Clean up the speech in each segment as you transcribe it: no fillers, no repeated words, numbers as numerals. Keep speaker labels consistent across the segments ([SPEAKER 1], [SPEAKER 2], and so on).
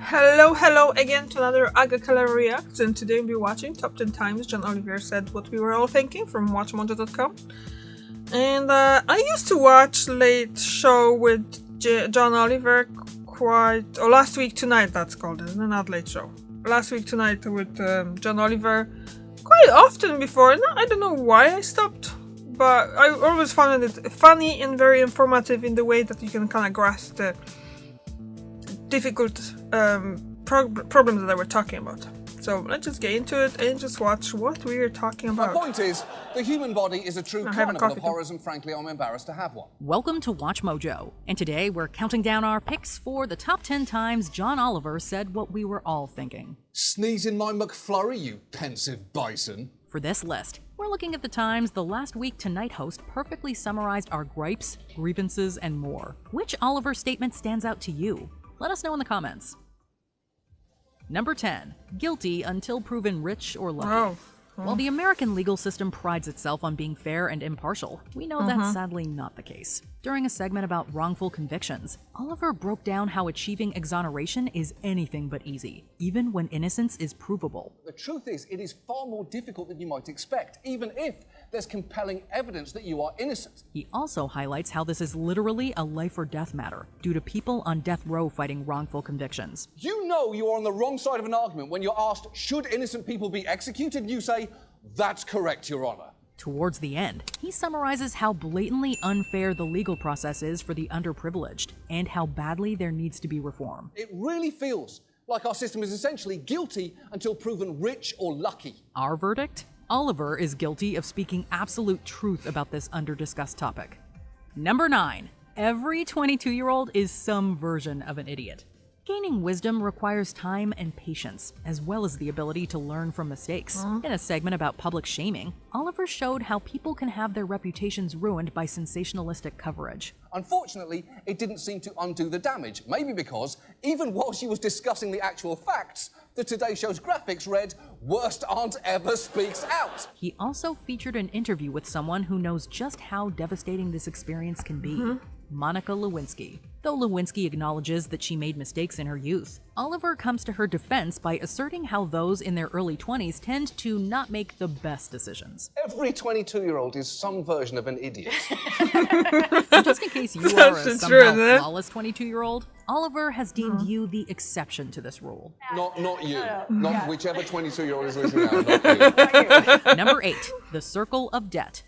[SPEAKER 1] Hello again to another Agakala Reacts, and today we'll be watching Top 10 Times John Oliver Said What We Were All Thinking from WatchMojo.com. And I used to watch Late Show with John Oliver last week tonight, that's called, isn't it? Not Late Show. Last week tonight with John Oliver quite often before. No, I don't know why I stopped, but I always found it funny and very informative in the way that you can kind of grasp the difficult problems that they were talking about. So let's just get into it and just watch what we are talking about.
[SPEAKER 2] My point is, the human body is a true carnival of horrors, and frankly, I'm embarrassed to have one.
[SPEAKER 3] Welcome to Watch Mojo, and today we're counting down our picks for the top 10 times John Oliver said what we were all thinking.
[SPEAKER 2] Sneeze in my McFlurry, you pensive bison.
[SPEAKER 3] For this list, we're looking at the times the Last Week Tonight host perfectly summarized our gripes, grievances, and more. Which Oliver statement stands out to you? Let us know in the comments. Number 10. Guilty until proven rich or lucky. While the American legal system prides itself on being fair and impartial, we know that's sadly not the case. During a segment about wrongful convictions, Oliver broke down how achieving exoneration is anything but easy, even when innocence is provable.
[SPEAKER 2] The truth is, it is far more difficult than you might expect, even if there's compelling evidence that you are innocent.
[SPEAKER 3] He also highlights how this is literally a life or death matter, due to people on death row fighting wrongful convictions.
[SPEAKER 2] You know you are on the wrong side of an argument when you're asked, should innocent people be executed? And you say, that's correct, Your Honor.
[SPEAKER 3] Towards the end, he summarizes how blatantly unfair the legal process is for the underprivileged, and how badly there needs to be reform.
[SPEAKER 2] It really feels like our system is essentially guilty until proven rich or lucky.
[SPEAKER 3] Our verdict? Oliver is guilty of speaking absolute truth about this under-discussed topic. Number 9. Every 22-year-old is some version of an idiot. Gaining wisdom requires time and patience, as well as the ability to learn from mistakes. In a segment about public shaming, Oliver showed how people can have their reputations ruined by sensationalistic coverage.
[SPEAKER 2] Unfortunately, it didn't seem to undo the damage, maybe because, even while she was discussing the actual facts, the Today Show's graphics read, "Worst aunt ever speaks out."
[SPEAKER 3] He also featured an interview with someone who knows just how devastating this experience can be. Monica Lewinsky. Though Lewinsky acknowledges that she made mistakes in her youth, Oliver comes to her defense by asserting how those in their early 20s tend to not make the best decisions.
[SPEAKER 2] Every 22-year-old is some version of an idiot.
[SPEAKER 3] And just in case you are a somehow flawless 22-year-old, Oliver has deemed you the exception to this rule.
[SPEAKER 2] Not you. Not whichever 22-year-old is listening now, not you.
[SPEAKER 3] Number 8. The Circle of Debt.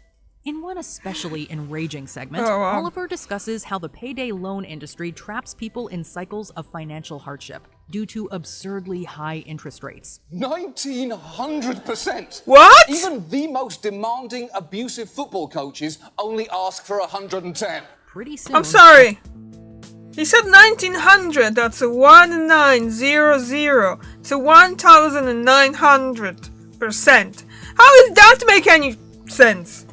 [SPEAKER 3] In one especially enraging segment, Oliver discusses how the payday loan industry traps people in cycles of financial hardship due to absurdly high interest rates.
[SPEAKER 2] 1900%!
[SPEAKER 1] What?
[SPEAKER 2] Even the most demanding, abusive football coaches only ask for 110.
[SPEAKER 3] Pretty soon...
[SPEAKER 1] I'm sorry. He said 1900. That's a 1900. It's a 1900%. How does that make any sense?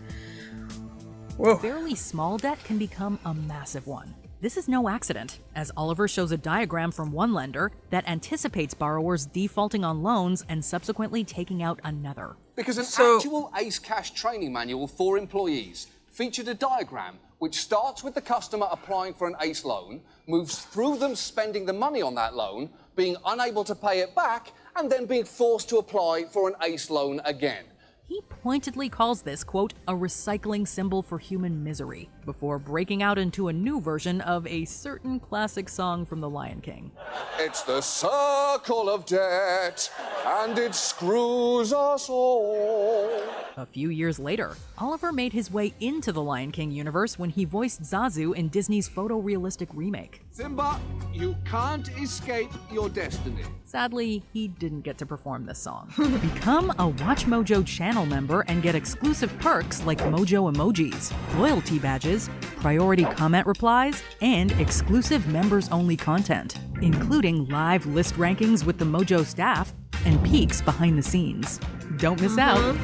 [SPEAKER 1] Whoa.
[SPEAKER 3] Fairly small debt can become a massive one. This is no accident, as Oliver shows a diagram from one lender that anticipates borrowers defaulting on loans and subsequently taking out another.
[SPEAKER 2] Because an actual Ace Cash training manual for employees featured a diagram which starts with the customer applying for an Ace loan, moves through them spending the money on that loan, being unable to pay it back, and then being forced to apply for an Ace loan again.
[SPEAKER 3] He pointedly calls this, quote, a recycling symbol for human misery, before breaking out into a new version of a certain classic song from The Lion King.
[SPEAKER 2] It's the circle of debt, and it screws us all.
[SPEAKER 3] A few years later, Oliver made his way into the Lion King universe when he voiced Zazu in Disney's photorealistic remake.
[SPEAKER 4] Simba, you can't escape your destiny.
[SPEAKER 3] Sadly, he didn't get to perform this song. Become a Watch Mojo channel member and get exclusive perks like Mojo emojis, loyalty badges, priority comment replies, and exclusive members-only content, including live list rankings with the Mojo staff and peeks behind the scenes. Don't miss out.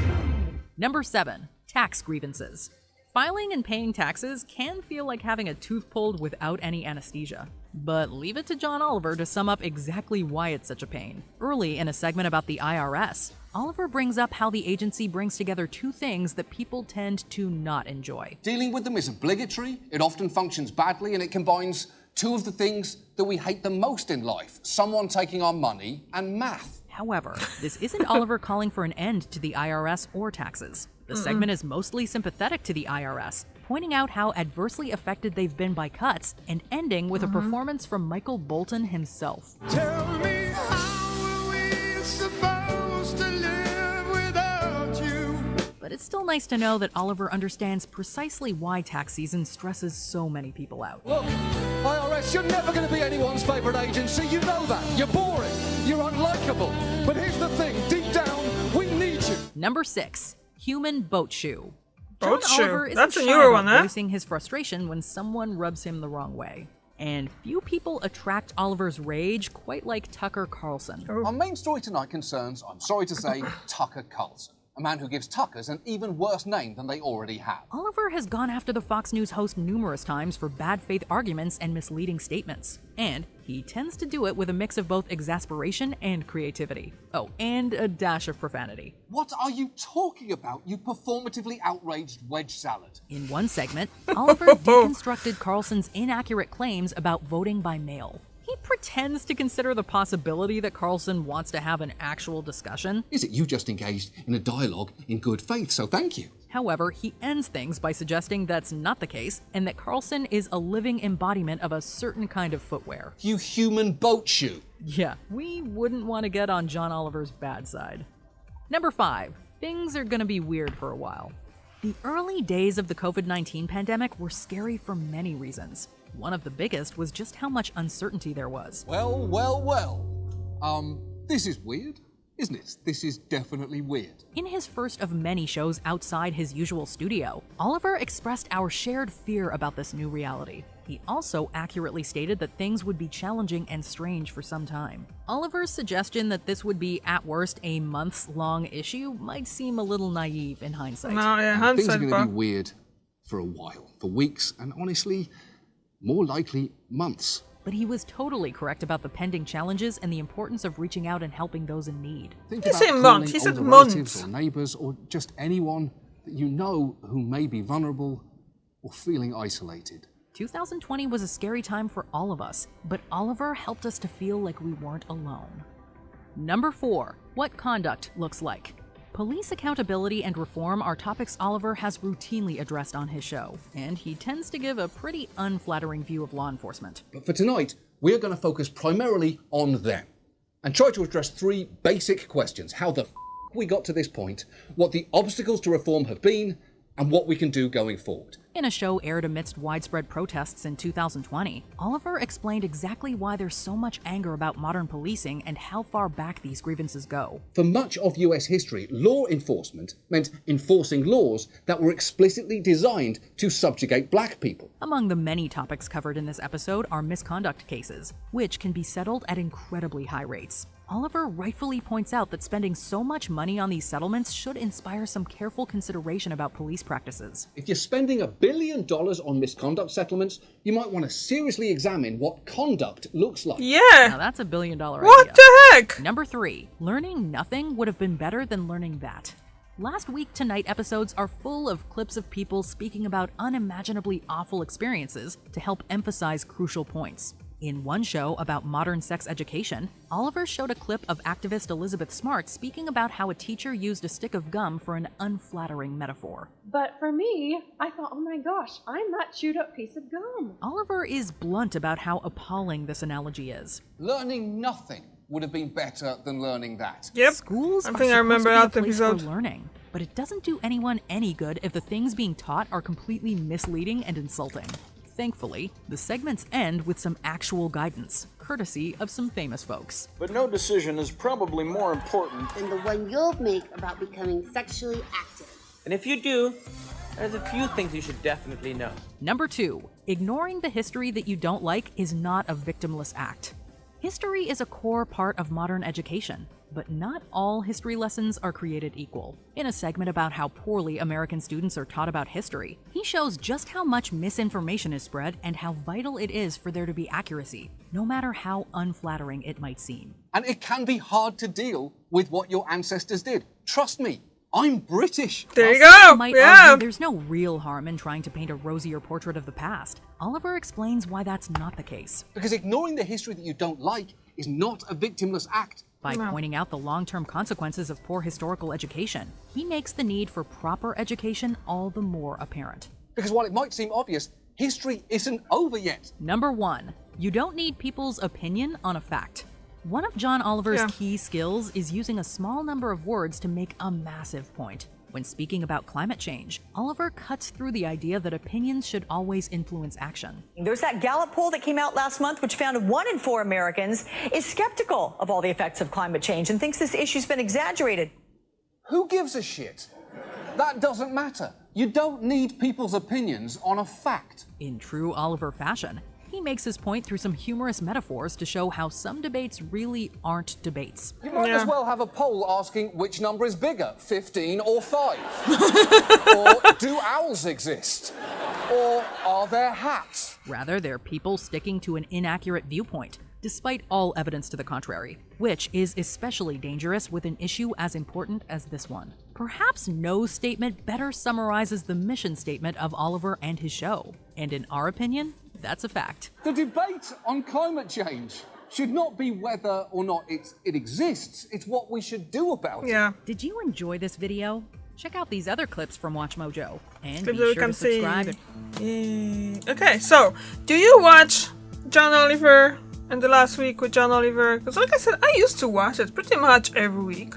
[SPEAKER 3] Number 7. Tax grievances. Filing and paying taxes can feel like having a tooth pulled without any anesthesia. But leave it to John Oliver to sum up exactly why it's such a pain. Early in a segment about the IRS, Oliver brings up how the agency brings together two things that people tend to not enjoy.
[SPEAKER 2] Dealing with them is obligatory, it often functions badly, and it combines Two of the things that we hate the most in life, someone taking our money and math.
[SPEAKER 3] However, this isn't Oliver calling for an end to the IRS or taxes. The segment is mostly sympathetic to the IRS, pointing out how adversely affected they've been by cuts, and ending with a performance from Michael Bolton himself.
[SPEAKER 5] Tell me, how are we supposed to live without you?
[SPEAKER 3] But it's still nice to know that Oliver understands precisely why tax season stresses so many people out.
[SPEAKER 2] Look, IRS, you're never going to be anyone's favourite agency. You know that. You're boring. You're unlikable. But here's the thing. Deep down, we need you.
[SPEAKER 3] Number 6. Human Boat Shoe.
[SPEAKER 1] Boat
[SPEAKER 3] John
[SPEAKER 1] shoe.
[SPEAKER 3] Oliver isn't
[SPEAKER 1] That's a
[SPEAKER 3] shy
[SPEAKER 1] newer
[SPEAKER 3] about
[SPEAKER 1] one, huh?
[SPEAKER 3] voicing his frustration when someone rubs him the wrong way. And few people attract Oliver's rage quite like Tucker Carlson.
[SPEAKER 2] Our main story tonight concerns, I'm sorry to say, Tucker Carlson. A man who gives Tuckers an even worse name than they already have.
[SPEAKER 3] Oliver has gone after the Fox News host numerous times for bad faith arguments and misleading statements. And he tends to do it with a mix of both exasperation and creativity. Oh, and a dash of profanity.
[SPEAKER 2] What are you talking about, you performatively outraged wedge salad?
[SPEAKER 3] In one segment, Oliver deconstructed Carlson's inaccurate claims about voting by mail. He pretends to consider the possibility that Carlson wants to have an actual discussion.
[SPEAKER 2] Is it you just engaged in a dialogue in good faith, so thank you?
[SPEAKER 3] However, he ends things by suggesting that's not the case, and that Carlson is a living embodiment of a certain kind of footwear.
[SPEAKER 2] You human boat shoe.
[SPEAKER 3] Yeah, we wouldn't want to get on John Oliver's bad side. Number 5. Things are gonna be weird for a while. The early days of the COVID-19 pandemic were scary for many reasons. One of the biggest was just how much uncertainty there was.
[SPEAKER 2] Well. This is weird, isn't it? This is definitely weird.
[SPEAKER 3] In his first of many shows outside his usual studio, Oliver expressed our shared fear about this new reality. He also accurately stated that things would be challenging and strange for some time. Oliver's suggestion that this would be, at worst, a months-long issue might seem a little naive in hindsight.
[SPEAKER 1] No, yeah,
[SPEAKER 2] Things are
[SPEAKER 1] hindsight,
[SPEAKER 2] going
[SPEAKER 1] but
[SPEAKER 2] to be weird for a while, for weeks, and honestly, more likely months.
[SPEAKER 3] But he was totally correct about the pending challenges and the importance of reaching out and helping those in need.
[SPEAKER 2] Think
[SPEAKER 1] He
[SPEAKER 2] about
[SPEAKER 1] said
[SPEAKER 2] calling
[SPEAKER 1] months, he said
[SPEAKER 2] older relatives
[SPEAKER 1] months.
[SPEAKER 2] or neighbours or just anyone that you know who may be vulnerable or feeling isolated.
[SPEAKER 3] 2020 was a scary time for all of us, but Oliver helped us to feel like we weren't alone. Number 4. What conduct looks like. Police accountability and reform are topics Oliver has routinely addressed on his show, and he tends to give a pretty unflattering view of law enforcement.
[SPEAKER 2] But for tonight, we are going to focus primarily on them and try to address 3 basic questions. How the we got to this point, what the obstacles to reform have been, and what we can do going forward.
[SPEAKER 3] In a show aired amidst widespread protests in 2020, Oliver explained exactly why there's so much anger about modern policing and how far back these grievances go.
[SPEAKER 2] For much of US history, law enforcement meant enforcing laws that were explicitly designed to subjugate black people.
[SPEAKER 3] Among the many topics covered in this episode are misconduct cases, which can be settled at incredibly high rates. Oliver rightfully points out that spending so much money on these settlements should inspire some careful consideration about police practices.
[SPEAKER 2] If you're spending $1 billion on misconduct settlements, you might want to seriously examine what conduct looks like.
[SPEAKER 3] Now
[SPEAKER 1] yeah.
[SPEAKER 3] that's $1 billion
[SPEAKER 1] What
[SPEAKER 3] idea.
[SPEAKER 1] the heck?
[SPEAKER 3] Number 3. Learning nothing would have been better than learning that. Last Week Tonight episodes are full of clips of people speaking about unimaginably awful experiences to help emphasize crucial points. In one show about modern sex education, Oliver showed a clip of activist Elizabeth Smart speaking about how a teacher used a stick of gum for an unflattering metaphor.
[SPEAKER 6] But for me, I thought, oh my gosh, I'm that chewed up piece of gum.
[SPEAKER 3] Oliver is blunt about how appalling this analogy is.
[SPEAKER 2] Learning nothing would have been better than learning that.
[SPEAKER 1] Yep.
[SPEAKER 3] Schools
[SPEAKER 1] I
[SPEAKER 3] are
[SPEAKER 1] think I remember
[SPEAKER 3] supposed to
[SPEAKER 1] that
[SPEAKER 3] be a place for
[SPEAKER 1] episode.
[SPEAKER 3] learning, but it doesn't do anyone any good if the things being taught are completely misleading and insulting. Thankfully, the segments end with some actual guidance, courtesy of some famous folks.
[SPEAKER 7] But no decision is probably more important.
[SPEAKER 8] than the one you'll make about becoming sexually active.
[SPEAKER 9] And if you do, there's a few things you should definitely know.
[SPEAKER 3] Number 2. Ignoring the history that you don't like is not a victimless act. History is a core part of modern education, but not all history lessons are created equal. In a segment about how poorly American students are taught about history, he shows just how much misinformation is spread and how vital it is for there to be accuracy, no matter how unflattering it might seem.
[SPEAKER 2] And it can be hard to deal with what your ancestors did. Trust me, I'm British.
[SPEAKER 1] There you
[SPEAKER 3] While
[SPEAKER 1] go.
[SPEAKER 3] some might
[SPEAKER 1] Yeah.
[SPEAKER 3] argue there's no real harm in trying to paint a rosier portrait of the past, Oliver explains why that's not the case.
[SPEAKER 2] Because ignoring the history that you don't like is not a victimless act.
[SPEAKER 3] By
[SPEAKER 1] No.
[SPEAKER 3] pointing out the long-term consequences of poor historical education, he makes the need for proper education all the more apparent.
[SPEAKER 2] Because while it might seem obvious, history isn't over yet.
[SPEAKER 3] Number 1, you don't need people's opinion on a fact. One of John Oliver's
[SPEAKER 1] Yeah.
[SPEAKER 3] key skills is using a small number of words to make a massive point. When speaking about climate change, Oliver cuts through the idea that opinions should always influence action.
[SPEAKER 10] There's that Gallup poll that came out last month, which found 1 in 4 Americans is skeptical of all the effects of climate change and thinks this issue's been exaggerated.
[SPEAKER 2] Who gives a shit? That doesn't matter. You don't need people's opinions on a fact.
[SPEAKER 3] In true Oliver fashion, he makes his point through some humorous metaphors to show how some debates really aren't debates.
[SPEAKER 2] You might
[SPEAKER 1] Yeah.
[SPEAKER 2] as well have a poll asking which number is bigger, 15 or 5. Or do owls exist? Or are there hats?
[SPEAKER 3] Rather, they're people sticking to an inaccurate viewpoint, despite all evidence to the contrary, which is especially dangerous with an issue as important as this one. Perhaps no statement better summarizes the mission statement of Oliver and his show, and in our opinion, that's a fact.
[SPEAKER 2] The debate on climate change should not be whether or not it exists, it's what we should do about it.
[SPEAKER 1] Yeah.
[SPEAKER 3] Did you enjoy this video? Check out these other clips from Watch Mojo, and be
[SPEAKER 1] Clips that we
[SPEAKER 3] sure
[SPEAKER 1] can
[SPEAKER 3] to subscribe.
[SPEAKER 1] see. Okay, so do you watch John Oliver and the last week with John Oliver? Because like I said, I used to watch it pretty much every week,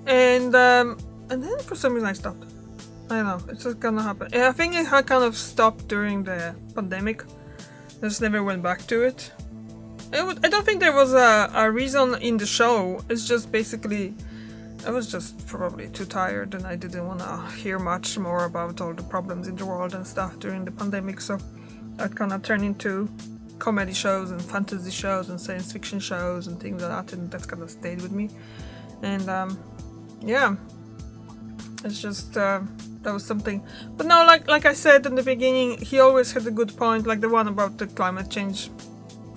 [SPEAKER 1] and then for some reason I stopped. I don't know, it's just gonna happen. I think it had kind of stopped during the pandemic. I just never went back to it. I don't think there was a reason in the show. It's just basically I was just probably too tired and I didn't want to hear much more about all the problems in the world and stuff during the pandemic, so I kind of turned into comedy shows and fantasy shows and science fiction shows and things like that, and that's kind of stayed with me. And yeah, it's just that was something. But no, like I said in the beginning, he always had a good point, like the one about the climate change.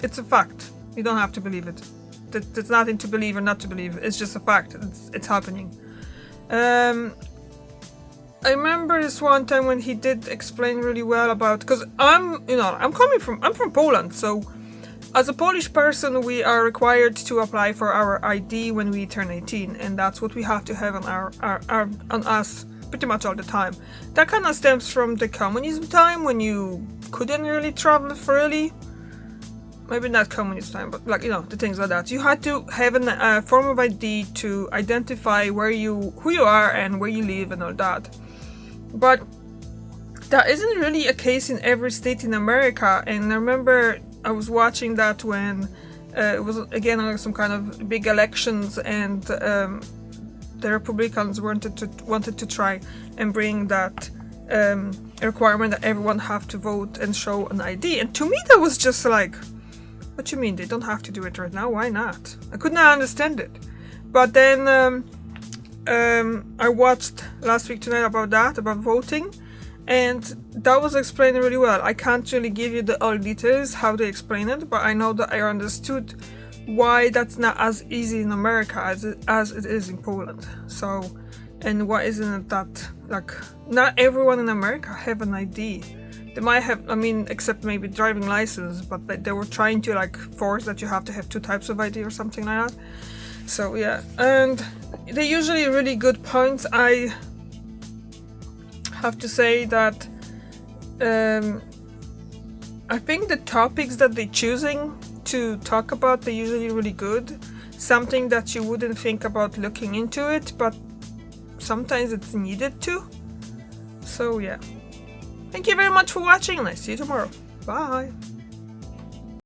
[SPEAKER 1] It's a fact. You don't have to believe it. There's nothing to believe or not to believe. It's just a fact. It's happening. I remember this one time when he did explain really well about, because I'm from Poland, so as a Polish person we are required to apply for our ID when we turn 18, and that's what we have to have on us pretty much all the time. That kind of stems from the communism time when you couldn't really travel freely. Maybe not communist time, but like, the things like that. You had to have a form of ID to identify who you are and where you live and all that. But that isn't really a case in every state in America. And I remember I was watching that when it was again some kind of big elections, and the Republicans wanted to try and bring that requirement that everyone have to vote and show an ID. And to me that was just like, what you mean they don't have to do it right now? Why not? I could not understand it. But then I watched last week tonight about voting, and that was explained really well. I can't really give you all details how they explain it, but I know that I understood why that's not as easy in America as it is in Poland. So, and why isn't it that, like, not everyone in America have an ID. They might have, except maybe driving license, but they were trying to like force that you have to have 2 types of ID or something like that. So yeah, and they're usually really good points. I have to say that I think the topics that they're choosing to talk about, they're usually really good. Something that you wouldn't think about looking into it, but sometimes it's needed to. So yeah. Thank you very much for watching, and I see you tomorrow. Bye!